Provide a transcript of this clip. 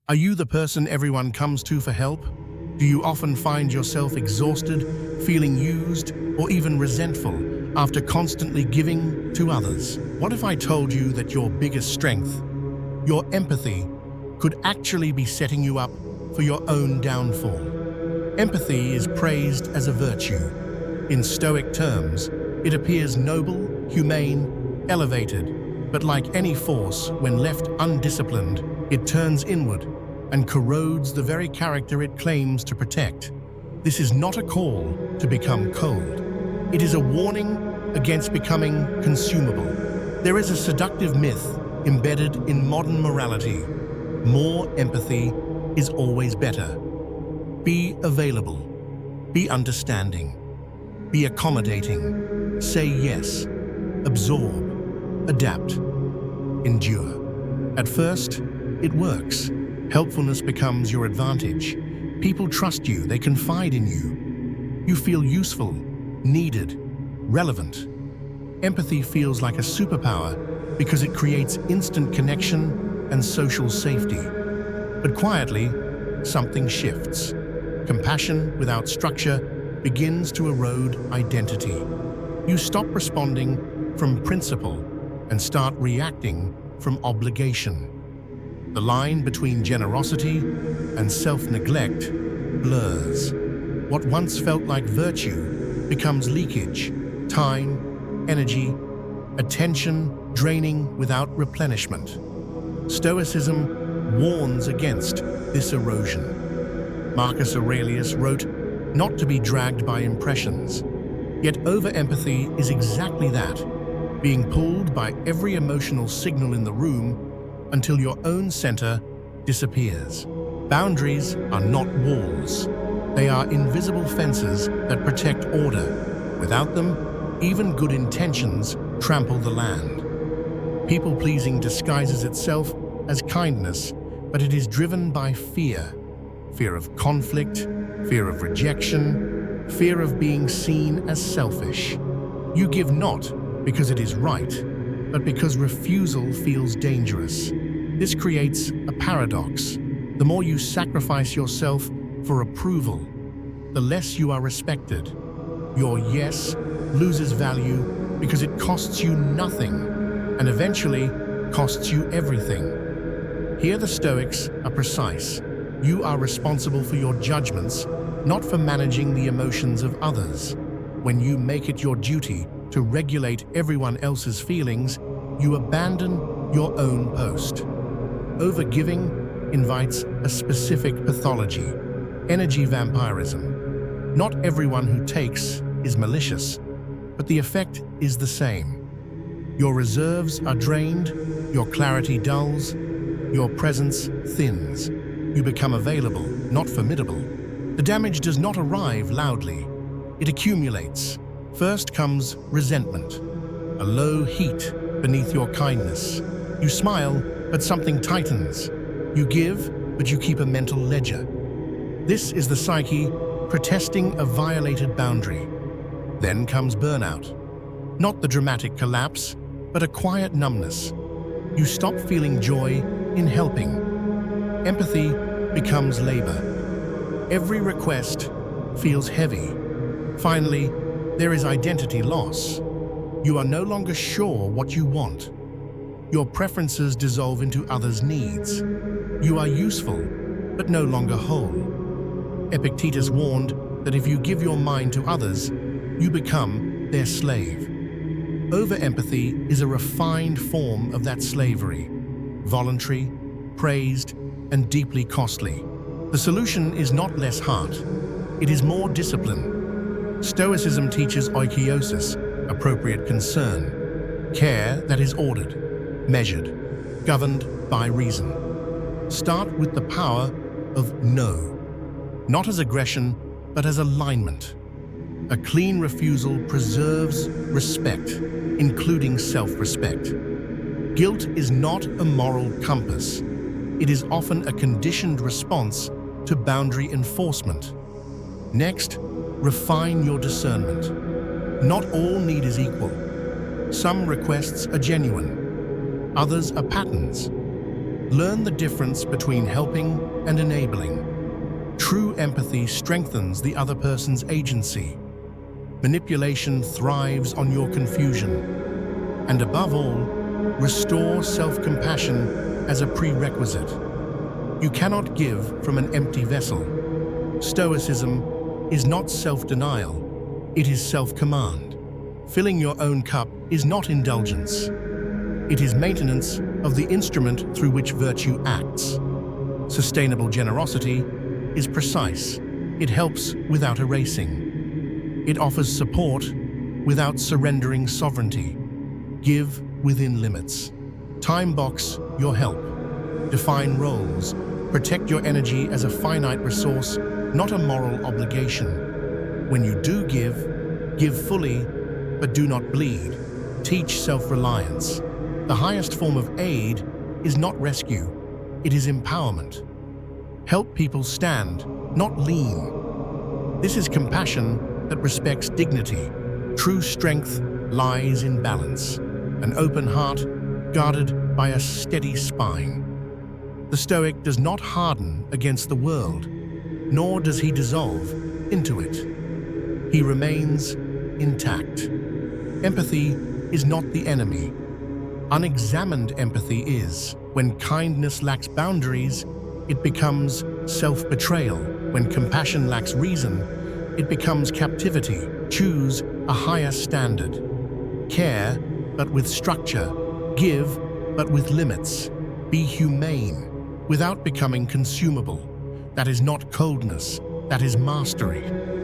Are you the person everyone comes to for help? Do you often find yourself exhausted, feeling used, or even resentful after constantly giving to others? What if I told you that your biggest strength, your empathy, could actually be setting you up for your own downfall? Empathy is praised as a virtue. In Stoic terms, it appears noble, humane, elevated, but like any force, when left undisciplined, it turns inward and corrodes the very character it claims to protect. This is not a call to become cold. It is a warning against becoming consumable. There is a seductive myth embedded in modern morality. More empathy is always better. Be available. Be understanding. Be accommodating. Say yes. Absorb. Adapt. Endure. At first, it works. Helpfulness becomes your advantage. People trust you, they confide in you. You feel useful, needed, relevant. Empathy feels like a superpower because it creates instant connection and social safety. But quietly, something shifts. Compassion without structure begins to erode identity. You stop responding from principle and start reacting from obligation. The line between generosity and self-neglect blurs. What once felt like virtue becomes leakage, time, energy, attention draining without replenishment. Stoicism warns against this erosion. Marcus Aurelius wrote, "Not to be dragged by impressions." Yet over-empathy is exactly that, being pulled by every emotional signal in the room until your own center disappears. Boundaries are not walls. They are invisible fences that protect order. Without them, even good intentions trample the land. People-pleasing disguises itself as kindness, but it is driven by fear. Fear of conflict, fear of rejection, fear of being seen as selfish. You give not because it is right, but because refusal feels dangerous. This creates a paradox. The more you sacrifice yourself for approval, the less you are respected. Your yes loses value because it costs you nothing and eventually costs you everything. Here the Stoics are precise. You are responsible for your judgments, not for managing the emotions of others. When you make it your duty to regulate everyone else's feelings, you abandon your own post. Overgiving invites a specific pathology, energy vampirism. Not everyone who takes is malicious, but the effect is the same. Your reserves are drained, your clarity dulls, your presence thins. You become available, not formidable. The damage does not arrive loudly. It accumulates. First comes resentment, a low heat beneath your kindness. You smile, but something tightens. You give, but you keep a mental ledger. This is the psyche protesting a violated boundary. Then comes burnout. Not the dramatic collapse, but a quiet numbness. You stop feeling joy in helping. Empathy becomes labor. Every request feels heavy. Finally, there is identity loss. You are no longer sure what you want. Your preferences dissolve into others' needs. You are useful, but no longer whole. Epictetus warned that if you give your mind to others, you become their slave. Over-empathy is a refined form of that slavery, voluntary, praised, and deeply costly. The solution is not less heart, it is more discipline. Stoicism teaches oikeiosis, appropriate concern, care that is ordered, measured, governed by reason. Start with the power of no, not as aggression, but as alignment. A clean refusal preserves respect, including self-respect. Guilt is not a moral compass. It is often a conditioned response to boundary enforcement. Next, refine your discernment. Not all need is equal. Some requests are genuine. Others are patterns. Learn the difference between helping and enabling. True empathy strengthens the other person's agency. Manipulation thrives on your confusion. And above all, restore self-compassion as a prerequisite. You cannot give from an empty vessel. Stoicism is not self-denial, it is self-command. Filling your own cup is not indulgence. It is maintenance of the instrument through which virtue acts. Sustainable generosity is precise. It helps without erasing. It offers support without surrendering sovereignty. Give within limits. Time box your help. Define roles. Protect your energy as a finite resource, not a moral obligation. When you do give fully, but do not bleed. Teach self-reliance. The highest form of aid is not rescue, it is empowerment. Help people stand, not lean. This is compassion that respects dignity. True strength lies in balance. An open heart guarded by a steady spine. The Stoic does not harden against the world, nor does he dissolve into it. He remains intact. Empathy is not the enemy. Unexamined empathy is. When kindness lacks boundaries, it becomes self-betrayal. When compassion lacks reason, it becomes captivity. Choose a higher standard. Care, but with structure. Give, but with limits. Be humane, without becoming consumable. That is not coldness, that is mastery.